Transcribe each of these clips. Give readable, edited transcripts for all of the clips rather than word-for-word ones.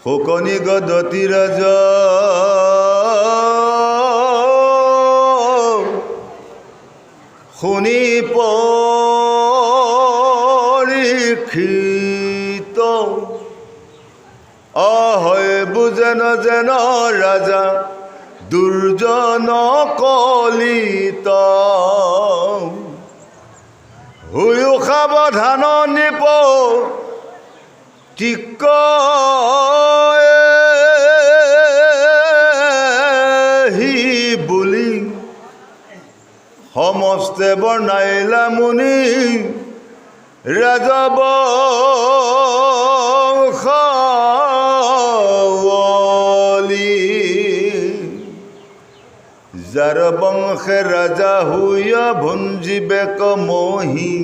শোকনি গদতি ৰাজা শুনি পৰীক্ষিত হয় বুজেন যেন ৰাজা দুৰ্জন কলিত হুয়ো সাৱধান নিপ টিক বুলি সমস্তে বৰ্ণাইলা মুনি ৰাজবংশাৱলী যাৰ বংশে ৰাজা হুয় ভুঞ্জিবেক মহি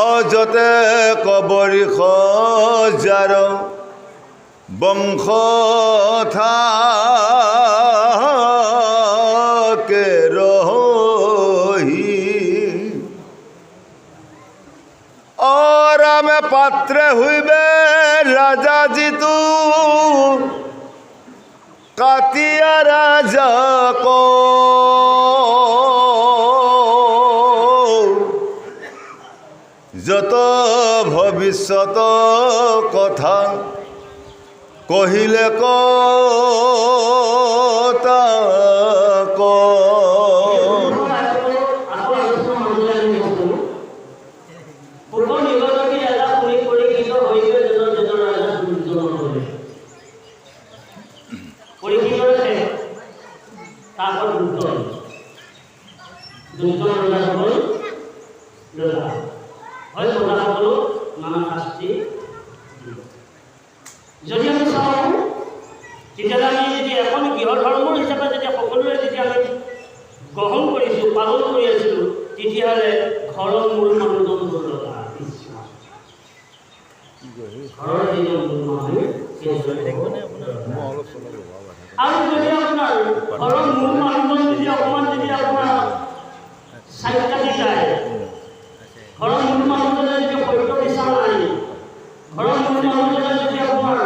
অযতে কবৰিষ যাৰ বংশ থাকে ৰহি ৰামে পাত্ৰে হুইবে ৰাজা জিতু কাতিয়া ৰাজা ক যত ভবিষ্যত কথা কহিলে কথা ক যদি আমি চাওঁ তেতিয়াহ'লে আমি যদি এখন গৃহ ধৰ্মৰ হিচাপে যেতিয়া সকলোৱে যেতিয়া আমি গ্ৰহণ কৰিছোঁ পালন কৰি আছিলোঁ তেতিয়াহ'লে ঘৰৰ মূল মানুহজন দুৰ্লভা ঘৰৰ যিজন মূল মানুহ আৰু যদি আপোনাৰ ঘৰৰ মূল মানুহজন যদি অকণমান যদি আপোনাৰ চাইড কাটি যায় ঘৰৰ মূল মানুহজনে যদি সত্য বিচাৰ নাই ঘৰৰ মূল মানুহজনে যদি আপোনাৰ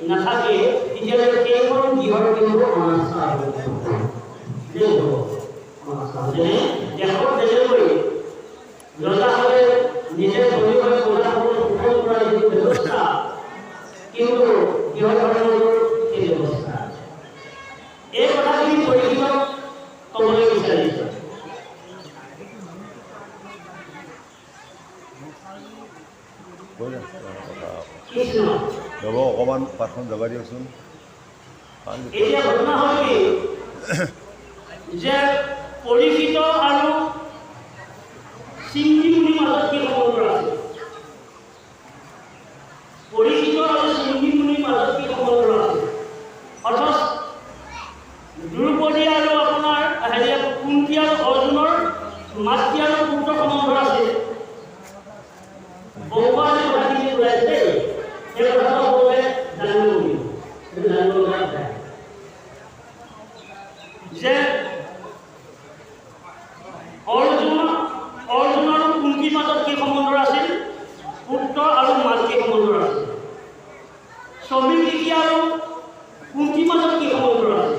নাথাকে তেতিয়াহ'লে সেইখন গৃহৰ কিন্তু অনাস্থা দেশত যেনেকৈ ৰজাসকলে নিজে ধনী হৈ প্ৰজাসকলক শোষণ কৰাৰ যিটো ব্যৱস্থা কিন্তু গৃহ ধৰ্মৰ সেই ব্যৱস্থা এই কথাখিনি পৰীক্ষিতক ক'বলৈ বিচাৰিছোঁ। যাব অকণমান পাঠখন যাবা দিয়কচোন। এতিয়া ঘটনা হ'ল কি যে পৰীক্ষিত আৰু চিংগি মুনিৰ মাজত কি সম্বন্ধ আছে? পৰীক্ষিত আৰু চিংগি মুনিৰ মাজত কি সম্বন্ধ আছে? অথচ দ্ৰৌপদী আৰু আপোনাৰ কুন্তি আৰু অৰ্জুনৰ মাতৃ আৰু পুত্ৰ সম্বন্ধ আছে। ভগৱানে কথাখিনি ওলাইছে সেই কথাটো সকলোৱে জানিব লাগিব, সেইটো জানিব লগা কথা যে অৰ্জুন আৰু কুন্তিৰ মাজত কি সম্বন্ধ আছিল? পুত্ৰ আৰু মাতৃ সম্বন্ধ আছিল। সমীৰ ঋষি আৰু কুন্তিৰ মাজত কি সম্বন্ধ আছিল?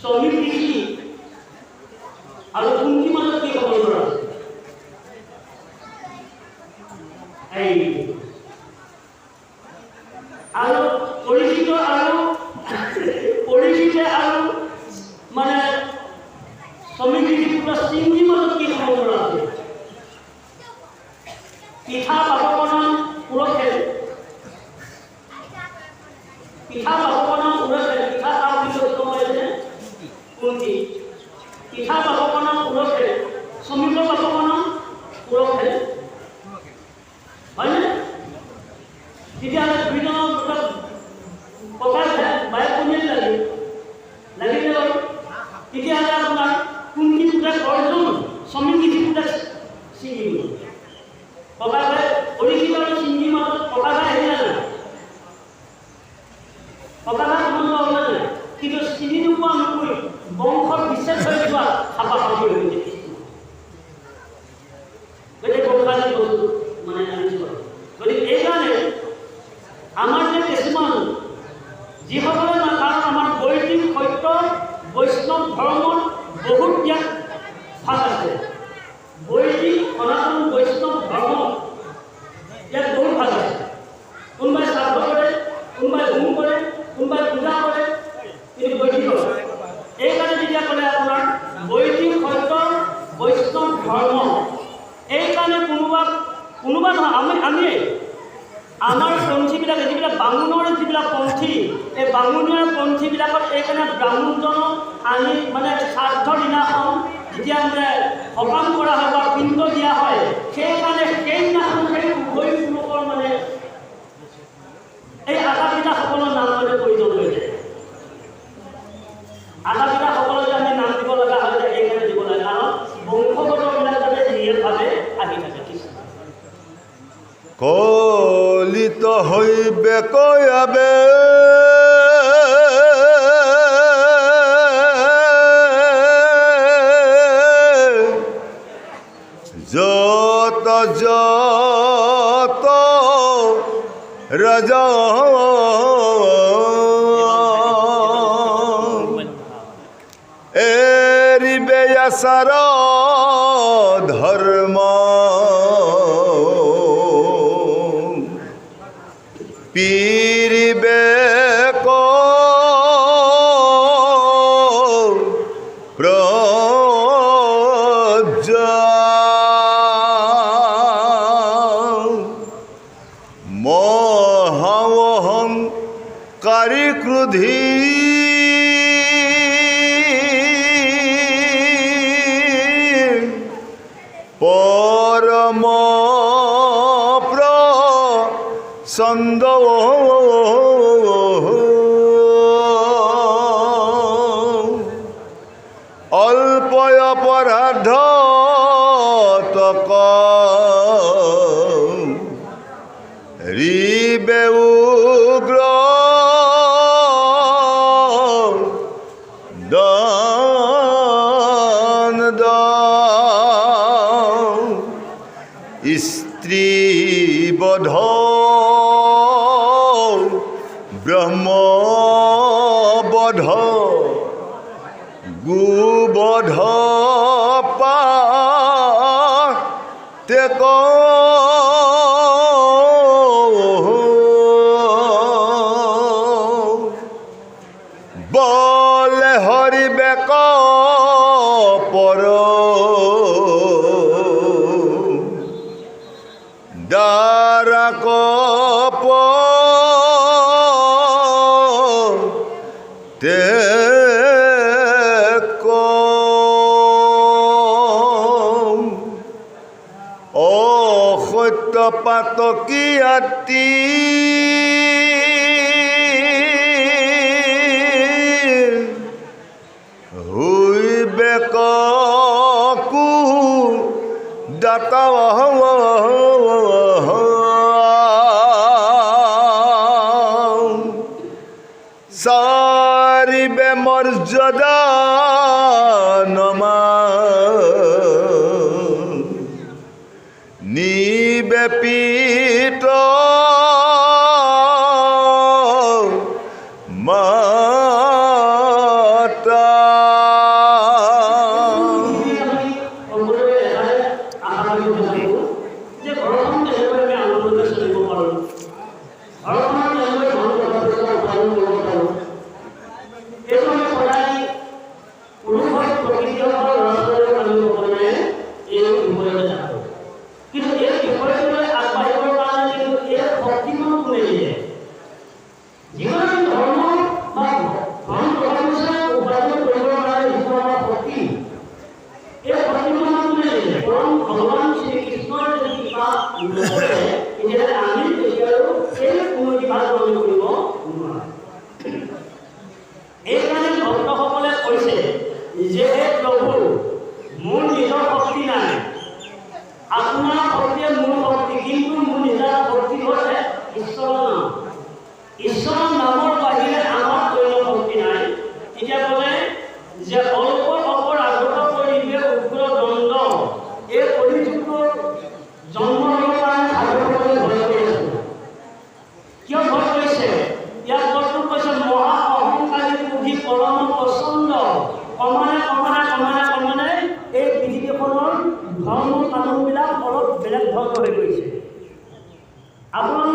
সমীৰ ঋষি আৰু কুন্তিৰ মাজত কি সম্বন্ধ আছে? আৰু পৰীক্ষিতে আৰু মানে সমীৰ ঋষি পুত্ৰ চিংগিৰ মাজত কি সম্বন্ধ আছে? পিঠা পাপকণন উৰখেল পিঠা পাপকণন উৰখেল পিঠা তাৰ পিছত কমাইছে কুন্তি পিঠা পাপকণন উৰখেল সমীৰ পাপকণন উৰখেল হয়নে? তেতিয়াহ'লে দুইজনৰ ককাই বায়েক ভনীয়েক লাগিলে বাৰু তেতিয়াহ'লে আপোনাৰ কুন্তি পুতেক অৰ্জুন সমীৰ ঋষি পুতেক চিংগি ককাই ভাই পৰীক্ষিত আৰু চিংগিৰ মাজত ককাই আমাৰ যে কিছুমান যিসকলে কাৰণ আমাৰ বৈদিক সত্য বৈষ্ণৱ ধৰ্মৰ বহুত ইয়াত ভাগ আছে। বৈদিক সনাতন বৈষ্ণৱ ধৰ্ম ইয়াত বহুত ভাগ আছে। কোনোবাই শ্ৰাদ্ধ কৰে, কোনোবাই হোম কৰে, কোনোবাই পূজা কৰে, কিন্তু বৈদিক এইকাৰণে যেতিয়া ক'লে আপোনাৰ বৈদিক সত্য বৈষ্ণৱ ধৰ্ম, এইকাৰণে কোনোবা নহয় আমিয়ে আমাৰ পন্থীবিলাকে যিবিলাক বামুণৰ যিবিলাক পন্থী, এই বামুণীয়া পন্থীবিলাকত এইকাৰণে ব্ৰাহ্মণজনক আনি মানে শ্ৰাদ্ধৰ দিনাখন যেতিয়া মানে সকাম কৰা হয় বা পিণ্ড দিয়া হয়, সেইকাৰণে সেইদিনাখন সেই উভয় পুৰুষৰ মানে এই আটাপিতাসকলৰ নাম মানে প্ৰয়োজন হৈ যায়। আটাপিতাসকলৰ যে আমি নাম দিব লগা হয় যে এইকাৰণে দিব লাগে, কাৰণ বংশগতবিলাক যাতে নিয়মভাৱে আহি থাকে। কলিত হইবে কয়াবে যত যত রাজা এরিবে আসার ধর্ম পীরিবে প্রজা মহাহংকারী ক্রোধী পরম প্রসন্দ অল্প অপরাধ তক রিবে উগ্র দন্দ স্ত্রী বধ ব্রহ্মবধ গুবধ পাতেক বলে হরিবে পর দ্বারা কপ তে অসত্য পাতকী আতি হইবে কু দাতা সারিবে মর্যাদা নমা নিবে পিত মাতা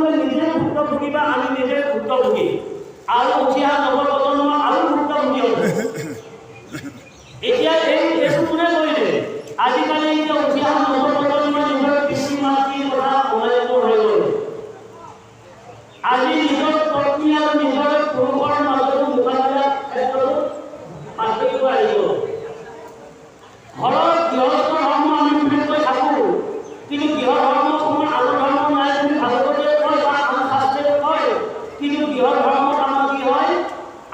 আপোনালোকে নিজে ভুক্তভোগী বা আমি নিজে ভুক্তভোগী আৰু উঠি অহা নৱপ্ৰজন্ম আৰু ভুক্তভোগী হ'ব। এতিয়া এইটো কোনে কৰিলে? আজিকালি এতিয়া উঠি অহা নৱপ্ৰজন্মৰ নিজৰ পিতৃ মাতৃৰ কথা অনায়ত্ব হৈ গ'ল। আজি নিজৰ পত্নী আৰু নিজৰ পুৰুষৰ মাজতো মোকাবিলাৰ ক্ষেত্ৰতো পাৰ্থক্য আহি গ'ল। ঘৰত গৃহস্থ ধৰ্ম আমি বিশেষকৈ থাকোঁ, কিন্তু গৃহ ধৰ্মৰ সময়ত আন ধৰ্ম নাই বুলি ভাগৱতে কয় বা আন শাস্ত্ৰে কয়। কিন্তু গৃহ ধৰ্মত আমাৰ কি হয়?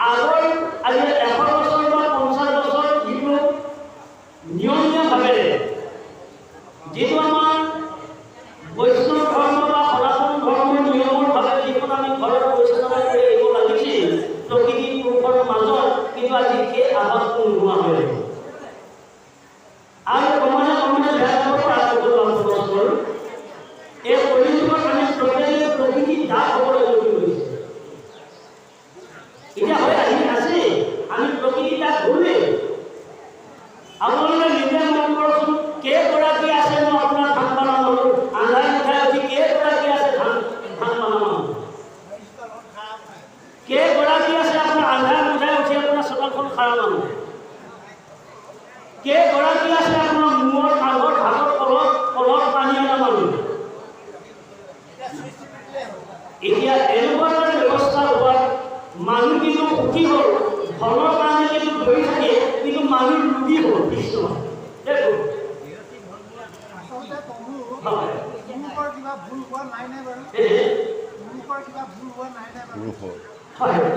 আগৰ আজি 100 বছৰ বা 50 বছৰ যিটো নিয়মীয়াভাৱে যিটো আমাৰ বৈষ্ণৱ ধৰ্ম বা সনাতন ধৰ্মৰ নিয়মৰ ভাৱে যিখন আমি ঘৰত পৰিচালনা কৰি আহিব লাগিছিল প্ৰকৃতি পুৰুষৰ মাজত, কিন্তু আজি সেই আভাসটো নোহোৱা হৈ আহিব। আৰু ক্ৰমান্বয়ে বেয়া খবৰ আৰম্ভ হ'ল। এই কলিযুগত আমি প্ৰত্যেকে প্ৰকৃতি দাস হ'বলৈ গৈ গৈছে। এতিয়া হৈ আহি আছে আমি প্ৰকৃতি দাস হ'লে। আপোনালোকে নিজে মন কৰকচোন, কেইগৰাকী আছে মই আপোনাৰ ধান পানা মানুহ আন্ধাৰ উঠাই উঠি কেইগৰাকী আছে ধান পানা মানুহ? কেইগৰাকী আছে আপোনাৰ আন্ধাৰ উঠাই উঠি আপোনাৰ চোতালখন খাৰা মানুহ? কেইগৰাকী আছে আপোনাৰ মূৰৰ আগত হাতত কলত পানী অনা মানুহ? এতিয়া এনেকুৱা এটা ব্যৱস্থা হোৱাত মানুহ কিন্তু সুখী হ'ল, ধনৰ কাৰণে কিন্তু ধৰি থাকে, কিন্তু মানুহ ৰোগী হ'ল। কৃষ্ণ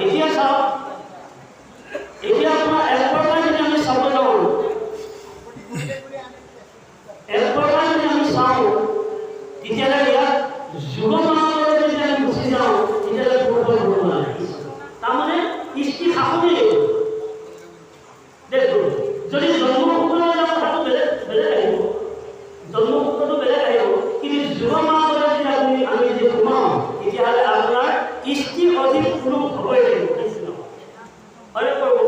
এতিয়া চাওক, এতিয়া আপোনাৰ এলবাৰ্টাই যদি আমি চাব যাওঁ, এলবাৰ্টাই যদি আমি চাওঁ, তেতিয়াহ'লে ইয়াত যুগমানলৈ যদি আমি গুচি যাওঁ, তেতিয়াহ'লে দুৰ্বল হ'ব নাই। তাৰমানে কৃষ্টি শাসনেই দেখোন। যদি জন্মসূত্ৰলৈ যাওঁ কথাটো বেলেগ আহিব, জন্মসূত্ৰটো বেলেগ আহিব, কিন্তু যুগমানলৈ যদি আমি যদি সোমাওঁ, তেতিয়াহ'লে আপোনাৰ কৃষ্টি অধিক কোনো হ'বই লাগিব। কৃষ্ণ হয়নে বাৰু?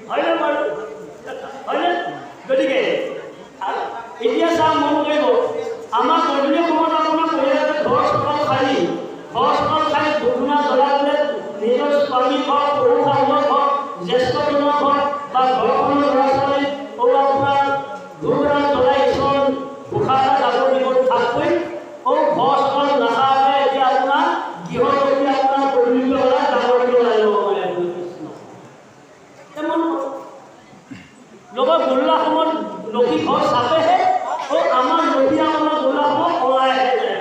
হয়নে বাৰু? হয়নে? গতিকে এতিয়া চাওঁ, মন কৰিব আমাৰ গধূলি সময়ত আপোনাৰ পৰিয়ালে ঘৰ চোতাল খালি ধূপ-ধূনা জ্বলাই পেলাই নিজৰ স্বামী ঘৰ, সৰু শাহুৰ ঘৰ, জ্যেষ্ঠজনৰ ঘৰ বা ঘৰখনৰ ল'ৰা-ছোৱালী আপোনাৰ ধূপ-ধূনা জ্বলাই ঈশ্বৰ ঘোষা এটা জাবৰ দিব থাককৈ ঘৰ চোতাল নাখাওঁতে এতিয়া আপোনাৰ গৃহপতি আপোনাৰ গধূলি হ'লে জাবৰ দিব ওলাই ল'ব পাৰে। লগত গৰুলা সময়ত লক্ষী ঘৰ চাপেহে আমাৰ নদী আপোনাৰ গৰুলা সময় ওলাইহে যায়,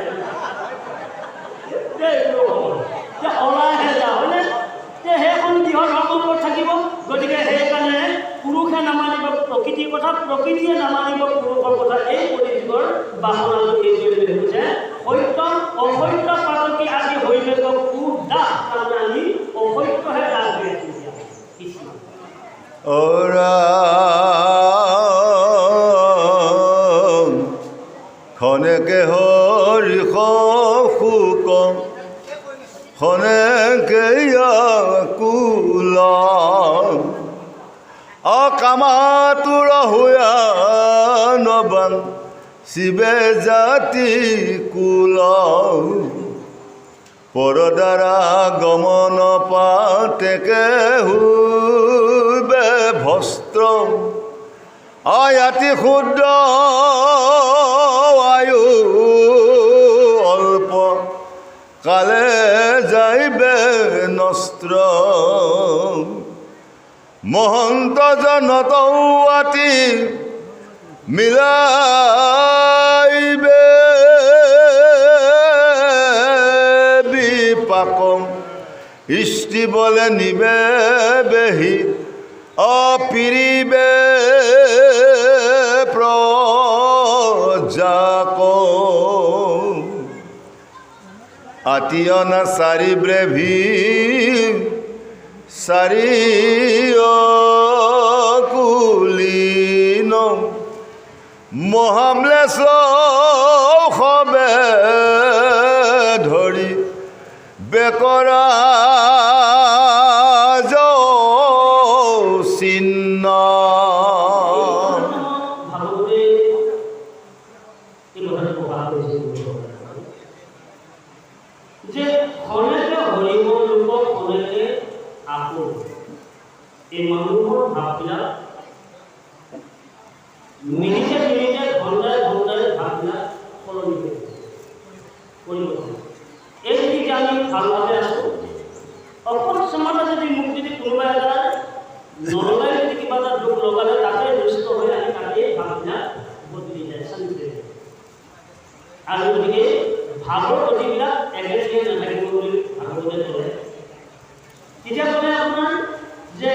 ওলাইহে যায়, হয়নে? সেইখন গৃহ ধৰ্মৰ থাকিব। গতিকে সেইকাৰণে পুৰুষে নামানিব প্ৰকৃতিৰ কথা, প্ৰকৃতিয়ে নামানিব পুৰুষৰ কথা। এই কলিযুগৰ বাসনাটো এইটোৱে হৈছে সত্য অসত্য পাতকি আজি হৈবেগ কুদাস। তাৰমানে আমি অসত্যহে দাস হৈ আছো। কৃষ্ণ খনেকে হৰিষ শোক খনেকে কুল অকামাতুৰ হোৱা নবান শিৱে জাতি কুল পৰদ্বাৰা গমন পাতেকে হুবে ভস্ত্ৰ আয়াতি ক্ষুদ্ৰ আয়ু অল্প কালে যাইবে নস্ত্ৰ মহন্ত জনতৌৱাতি মিলাইবে বিপাকম ইষ্টি বলে নিবে বেহি অপিৰিবে প্ৰজাক আতিয়না চাৰি ব্ৰেভি চাৰি কুলীন মহামলেশ সবে ধৰি বেকৰা চিহ্ন ভাগৱতে এই কথাটো প্ৰকাশ কৰিছে। আকৌ এই মানুহৰ ভাৱবিলাক মিনিটে মিনিটে ঘণ্টাই ঘণ্টাই ভাৱবিলাক সলনি হৈ পৰিৱৰ্তন। এই যদি আমি ভালভাৱে আছোঁ, অকল সমাজে যদি মোক যদি কোনোবা এটা নলগাই যদি কিবা এটা দুখ লগালে তাতে দুষ্ট হৈ আহি তাতে ভাৱবিলাক বদলি যায়, চালি যায়। আৰু গতিকে ভাৱৰ গতিবিলাক একেলগে নাথাকিব বুলি ভাগৱতে ক'লে। তেতিয়া ক'লে আপোনাৰ যে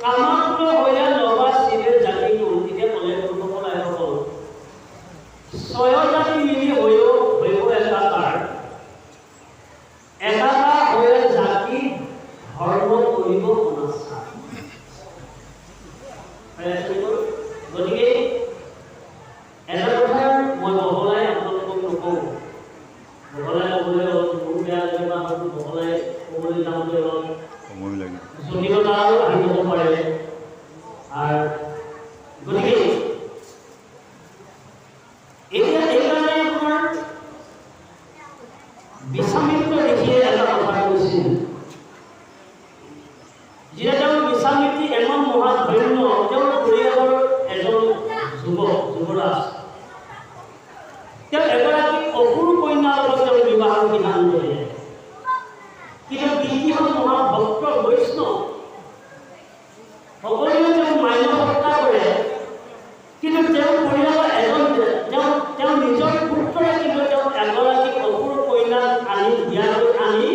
কামাত্ম হ'লে নবা শিৱে জাতিটো, তেতিয়া ক'লে পূৰ্বসকল আইসকল ছয় জাতি মিলি হৈও একাকাৰ, একাকাৰ হৈ জাতি ধৰ্ম কৰিব অনাচা। গতিকে এটা কথা মই বহলাই আপোনালোকক নকওঁ, বহলাই ক'বলৈ অলপ মোৰ বেয়া লাগে বা হয়তো বহলাই ক'বলৈ যাওঁতে অলপ জটিলতাও আহি যাব পাৰে। আৰু গতিকে এতিয়া এইকাৰণে আপোনাৰ বিশ্বামিত্ৰ ঋষিয়ে এটা কথা কৈছিল, যেতিয়া তেওঁ বিশ্বামিত্ৰী এজন মহাধন্য, তেওঁৰ পৰিয়ালৰ এজন যুৱৰাজ, তেওঁ এগৰাকী অসুৰ কন্যাৰ লগত তেওঁ বিবাহৰ সিদ্ধান্ত ল'লে। কিন্তু দ্বিতীয় মহাভক্ত বৈষ্ণৱ সকলোৱে তেওঁ মান্য হত্যা কৰে, কিন্তু তেওঁৰ পৰিয়ালৰ এজন তেওঁ নিজৰ পুত্ৰৰে কিন্তু তেওঁ এগৰাকী অসুৰ কন্যাক আনি বিয়ালৈ আনি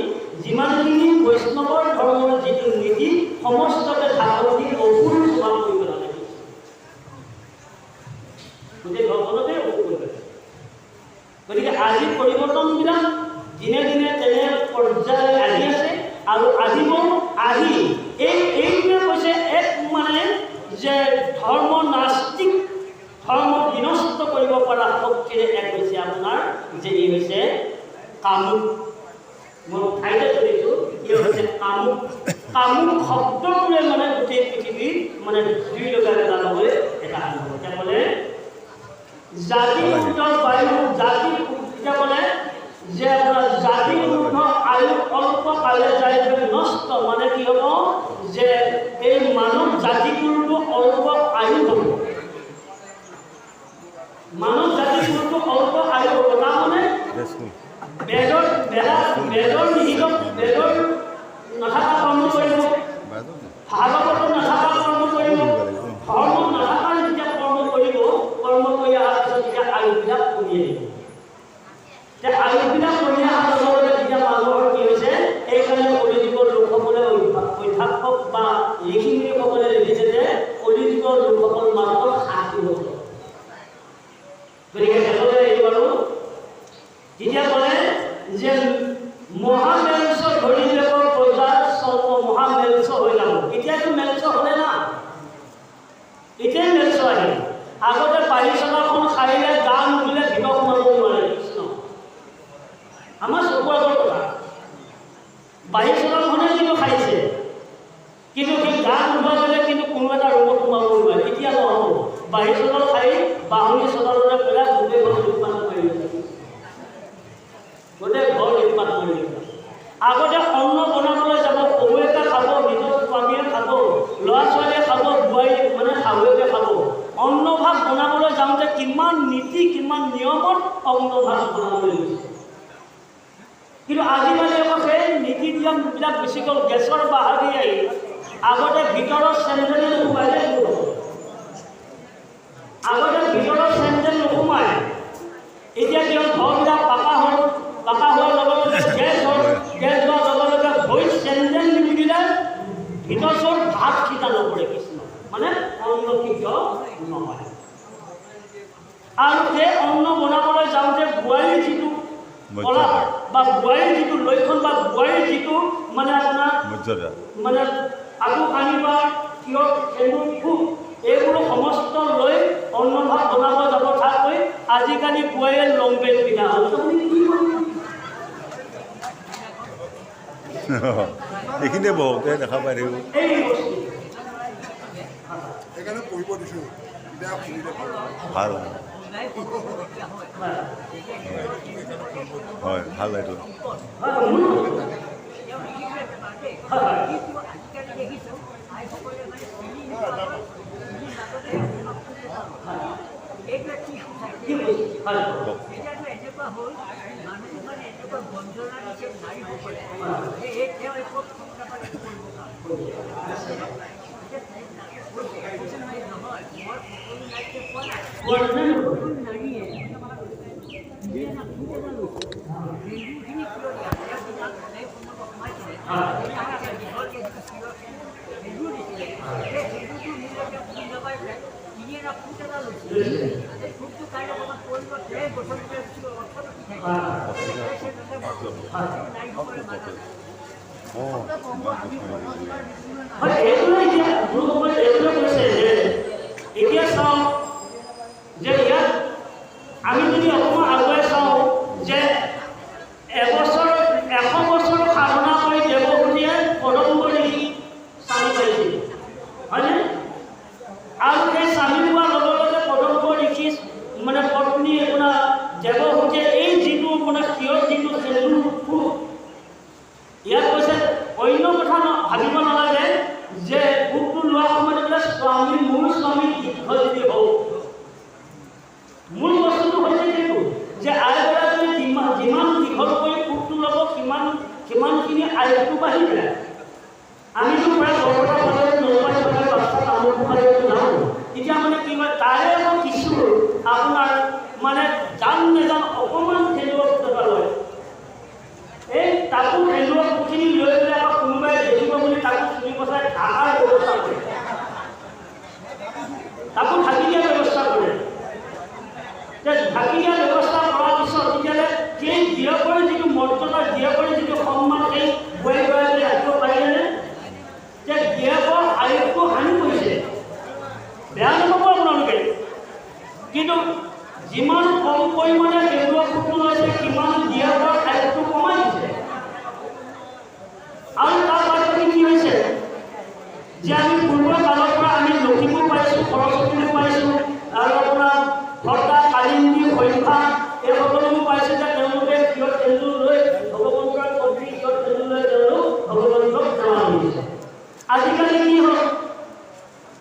যিমানখিনি বৈষ্ণৱৰ ধৰ্মৰ যিটো নীতি সমস্তকে ঢাকন দি অসুৰ স্বভাৱ কৰি পেলালে। গোটেই ঘৰখনতে অসুৰ কৰি পেলালে। গতিকে আজি পৰিৱৰ্তনবিলাক দিনে দিনে তেনে পৰ্যায়লৈ আহি আছে আৰু আহিব। আহি এইটোৱে কৈছে এক মানে যে ধৰ্ম নাস্তিক, ধৰ্ম বিনষ্ট কৰিব পৰা শক্তিৰে এক হৈছে আপোনাৰ যে ই হৈছে কামুক। মই ঠাইতে ধৰিছোঁ ই হৈছে কামুক। কামুক শব্দটোৱে মানে গোটেই পৃথিৱীত মানে জুই লগাই পেলাবলৈ এটা আৰম্ভ। এতিয়া ক'লে জাতি উৰ্ধ বায়ু, জাতি এতিয়া ক'লে যে আপোনাৰ জাতি উৰ্ধ আয়ু অল্প কালে যায় নষ্ট, মানে কি হ'ব যে এই মানৱ জাতিটোৰতো অল্প আয়ু হ'ব, মানৱ জাতিটোৰতো অল্প আয়ু হ'ব। তাৰমানে বেদৰ নিহিত বেদৰ নাথাকা কৰ্ম কৰিব, ভাগৱতৰ নাথাকা কৰ্ম কৰিব, ধৰ্ম নাথাকা যেতিয়া কৰ্ম কৰিব, কৰ্ম কৰি অহাৰ পিছত যেতিয়া আয়ুবিলাক কমি আহিব। আয়ুবিলাক কমি অহাৰ লগে লগে যেতিয়া মানুহৰ কি হৈছে, এইকাৰণে কলিযুগৰ লোকসকলে অধ্যাপক বা ঋষিমুনিসকলে লিখিছে যে কলিযুগৰ লোকসকল মাত্ৰ 60 বছৰ। গতিকে তেওঁলোকে এই বাৰু যেতিয়া ক'লে যে মহামেলচ ধৰি যাব প্ৰজাৰ স্বল্প মহামেলচ হৈ যাব। এতিয়াতো মেলচ হ'লে না, এতিয়াই মেলচ আহিল। আগতে পাহি চলাখন খাইলে গা নুধুলে ভিতৰত সোমাব নোৱাৰে। কৃষ্ণ আমাৰ চকুৰ আগৰ কথা। পাহি চলাখনে কিন্তু খাইছে, কিন্তু সেই গা নোধোৱা গ'লে কিন্তু কোনো এটা ৰোগত সোমাব নোৱাৰে। এতিয়া নহ'ব, বাহি চলাল খাই বাহনী চলালতে পেলাই গোটেই ঘৰ উৎপাদন কৰি আছে, গোটেই ঘৰ উৎপাদন কৰি আছে। আগতে অন্ন বনাবলৈ যাব, শহুৱেকে খাব, নিজৰ স্বামীয়ে খাব, ল'ৰা ছোৱালীয়ে খাব, বোৱাৰী মানে শাহুৱেকে খাব। অন্ন ভাত বনাবলৈ যাওঁতে কিমান নীতি কিমান নিয়মত অন্ন ভাত বনাবলৈ গৈছে। কিন্তু আজিকালি আকৌ সেই নীতি নিয়মবিলাক বেছি গ'ল, গেছৰ বাহাৰি আহি আগতে ভিতৰৰ চেণ্ডেল নোসোমাই, আগতে ভিতৰৰ চেণ্ডেল নোসোমায়। এতিয়া তেওঁ ঘৰবিলাক পাকা হ'ল, পাকা হোৱাৰ লগে লগে গেছ হোৱাৰ লগে লগে ভৰি চেণ্ডেল নিপিন্ধিলে ভিতৰ চৰ ভাত সিজা নপৰে। কৃষ্ণ মানে অন্ন সিদ্ধ নহয়। আৰু সেই অন্ন বনাবলৈ যাওঁতে বোৱাৰীৰ যিটো কলা বা বোৱাৰীৰ যিটো লক্ষণ বা বোৱাৰীৰ যিটো মানে আপোনাৰ মানে আগু কানি বা কিয় সেন্দুৰ ফুক এইবোৰ সমস্ত লৈ অন্ন ভাত বনাব যাব ঠাইকৈ আজিকালি বোৱাৰীয়ে লং পেণ্ট পিন্ধা হ'ল। এইখিনিয়ে বহুতে দেখা পাই থাকিব। এই বস্তু সেইকাৰণে পঢ়িব দিছোঁ, এতিয়া পঢ়িলে ভাল হয়, ভাল এইটো। এতিয়া চাওঁ যে ইয়াত আমি যদি অকণমান আগুৱাই চাওঁ যে এবছৰ 100 বছৰ সাধনা কৰি দেৱভূতিয়ে পদম্ব ঋষি স্বামী পাইছিল, হয়নে? আৰু সেই স্বামী পোৱাৰ লগে লগে পদম্ব ঋষি মানে পত্নী আপোনাৰ দেৱভূতিয়ে এই যিটো মানে সিহঁত যিটো সেন্দুৰ ইয়াত কৈছে অন্য কথা ভাবিব নালাগে যে ভোগটো লোৱাৰ সময়ত বোলে স্বামী মোৰ স্বামী দীৰ্ঘ যদি হওক। মূল বস্তুটো হৈছে কিন্তু যে আইগৰাকী যিমান দীঘল কৰি ভোগটো ল'ব সিমানখিনি আয়ুটো বাঢ়ি যায়। আমিতো প্ৰায় বৰপেটা ফালে নলবাৰী ফালে বাচ্চা কামৰূপ ফালে যাওঁ, তেতিয়া মানে কি হয় তাৰে কিছু আপোনাৰ মানে জান নেজান অকণমান খেলুৱৈ ফুটা লয়, এই তাকো খেলুৱৈ পুখিনি লৈ পেলাই আকৌ কোনোবাই দেখিব বুলি তাকো চুৰি বচাই ঢাকাৰ ব্যৱস্থা কৰে, তাকো ঢাকি দিয়াৰ ব্যৱস্থা কৰে। ঢাকি দিয়াৰ ব্যৱস্থা কৰাৰ পিছত তেতিয়াহ'লে সেই জীয়কৰ যিটো মৰ্যাদা, জীয়কৰ যিটো সন্মান সেই বোৱাৰী গৰাকীয়ে ৰাখিব পাৰিলেনে? যে জীয়কৰ আয়ুসটো হানি কৰিছে, বেয়া নাপাব আপোনালোকে, কিন্তু যিমান কম পৰিমাণে খেলুৱৈ ফুটটো লৈছে সিমান জীয়কৰ আয়ুসটো কমাই দিছে। আৰু তাৰ পাছতে কি হৈছে যে আমি পূৰ্বৰ কালৰ পৰা আমি লখিমপুৰ পাইছোঁ, সৰস্বতী পাইছোঁ, আৰু আপোনাৰ ভৰ্তা কালিন্দী সংখ্যা এই সকলোবোৰ পাইছোঁ যে তেওঁলোকে কিয় সেন্দুৰ লৈ ভগৱন্তৰ পত্নী কিয় সেন্দুৰ লৈ তেওঁলোক ভগৱন্তক সেৱা কৰিছে। আজিকালি কি হ'ল,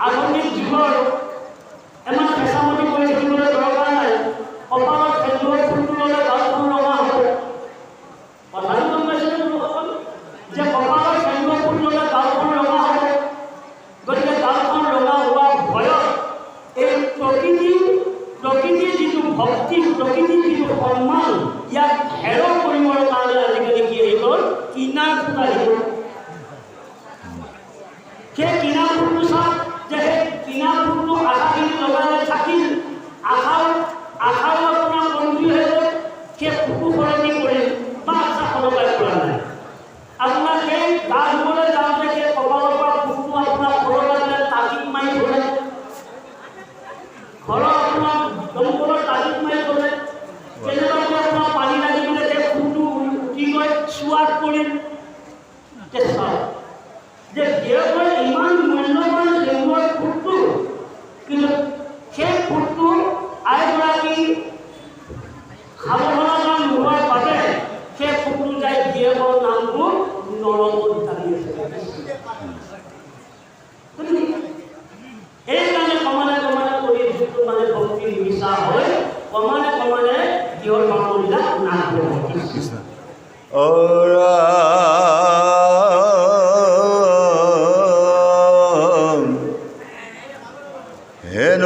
আধুনিক যুগৰ ইমান ফেঁচামতি কৰি থাকিবলৈ দৰকাৰ নাই, কপালত সেন্দুৰৰ ফুলটো ল'লে গাঁওখন ৰঙা হ'ব। কথাটো গম পাইছেনে লোকসকল যে কপালত সেন্দুৰৰ ফুল ল'লে গাঁওখন ৰঙা হ'ব? গতিকে গাঁওখন ৰঙা হোৱা ভয়ত এই প্ৰকৃতিৰ যিটো ভক্তি, প্ৰকৃতিৰ যিটো সন্মান, ইয়াক হেৰ কৰিবৰ কাৰণে আজিকালি কি হৈ গ'ল, কিনা ফুট আহি গ'ল। সেই কিনা ফুটটো চাওক যে সেই কিনা ফুটটো আধাখিনি লগালে থাকিল, আধাও আপোনাৰ বন্দী হৈ গ'ল, সেই ফুটটো সলনি কৰিল বা আশা সলকাই কৰা নাই। আপোনাৰ সেই গা ধুবলৈ যাওঁতে সেই কপালৰ পৰা ফুটটো আপোনাৰ সলকালে তাকিত মাৰি ধৰে, ঘৰৰ আপোনাৰ দমকলৰ তাকিত মাৰি ধৰে, কেনেবাকৈ আপোনাৰ পানী লাগি পেলাই সেই ফুটটো উঠি গৈ চোৱাত পৰিল। চাওক যে দেওবাৰে ইমান মূল্যৱান দেওবাৰ ফুটটো, কিন্তু সেই ফুটটো আইগৰাকী সাৱধানতা নোহোৱাৰ বাবে সেই ফুটটো যাই দেওবাৰ নামটো নৰমত দাবি আছে। এইকাৰণে ক্ৰমান্বয়ে কৰি যিটো মানে ভক্তি মিছা হয়, ক্ৰমান্বয়ে কিহৰ মানুহবিলাক নাহিব। হেন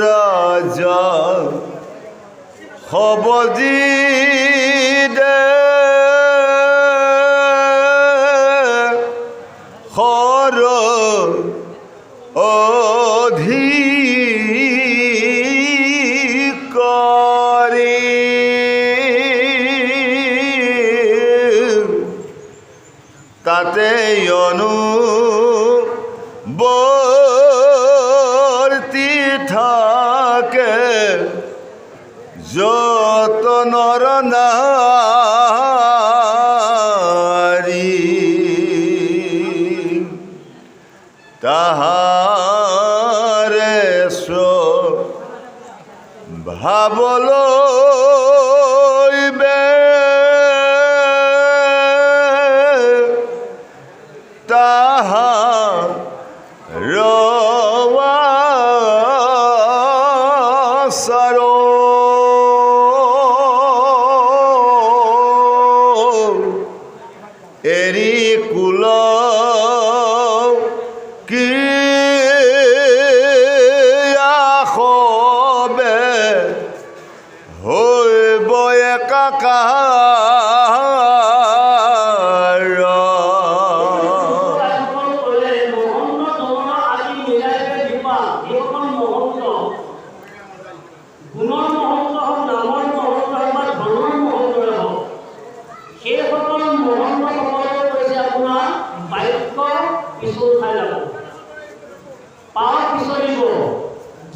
ৰাজা সবজি দে সৰ অধিকাৰী তাতে বৰ্তি থাকে যত নৰ নাৰী, তাহাৰে ভাবলৈ কুল কি আখবে হইব একাকাৰ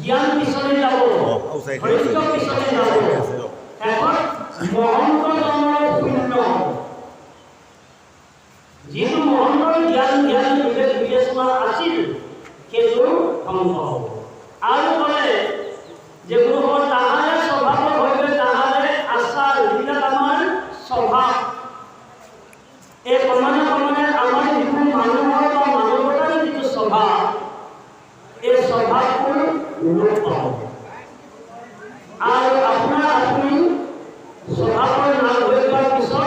জ্ঞান পিছলি যাব ধৈৰ্য পিছলি যাব শেষত মহন্ত জন্মৰ শূন্য যিটো মহন্তৰ জ্ঞান বিবেচনা আছিল সেইটো ধ্বংস হ'ব আৰু ক'লে যে গুৰুসকল তাহাৰে স্বভাৱৰ সৈতে তাহাৰে আচাৰ যিবিলাক আমাৰ স্বভাৱ এই ক্ৰমান্বয়ে আমাৰ যিটো মানুহৰ বা মানৱতাৰ যিটো স্বভাৱ এই স্বভাৱবোৰ লোপ পাব আৰু আপুনি স্বভাৱৰ নাশ হৈ যোৱাৰ পিছত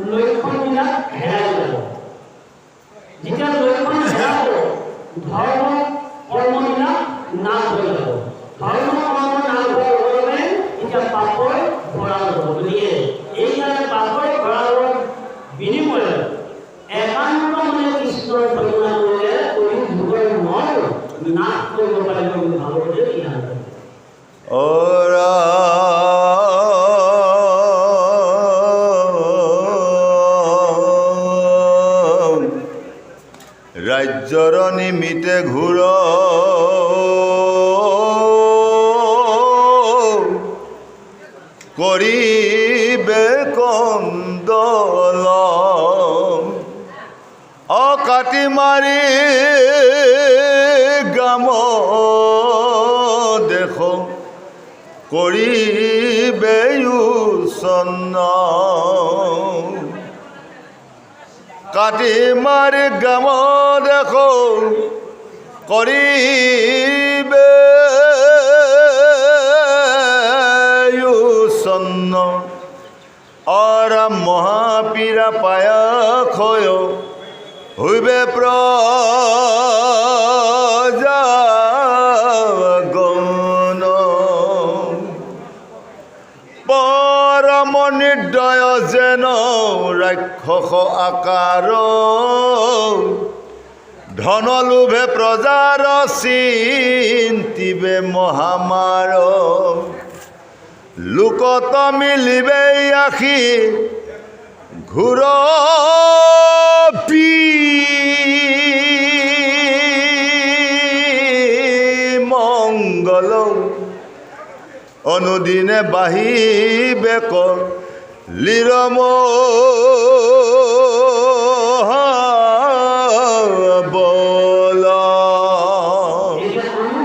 লক্ষণবিলাক হেৰাই যাব যেতিয়া লক্ষণ হেৰাব ধৰ্ম কৰ্মবিলাক নাশ হৈ যাব ধৰ্ম কৰ্ম নাশ হোৱাৰ লগে লগে এতিয়া পাপৰ ভঁৰাল হ'ব গতিকে এইকাৰণে পাপৰ ভঁৰালৰ বিনিময়ত একান্ত কৃষ্ণৰ ভজনা কৰিলে কৰি যুগৰ মন নাশ কৰিব পাৰিব বুলি ভাগৱতে জ্ঞান কৰে ৰাজ্যৰ নিমিতে ঘূৰ কৰিবে কন্দল অকাটি মাৰি গাম দেশ কৰিবে উচন্ন কাটি মাৰি গাম দেশ কৰিবে উচন্ন অৰা মহাপীৰা পায়াখয় হইবে প্ৰজাগণ পৰম নিৰ্দয় যেন ৰাক্ষস আকাৰ ধন লোভে প্ৰজাৰ চিন্তিবে মহামাৰ লোকত মিলিবে আখি ঘূৰ মংগল অনুদিনে বাঢ়িবে ক লিৰম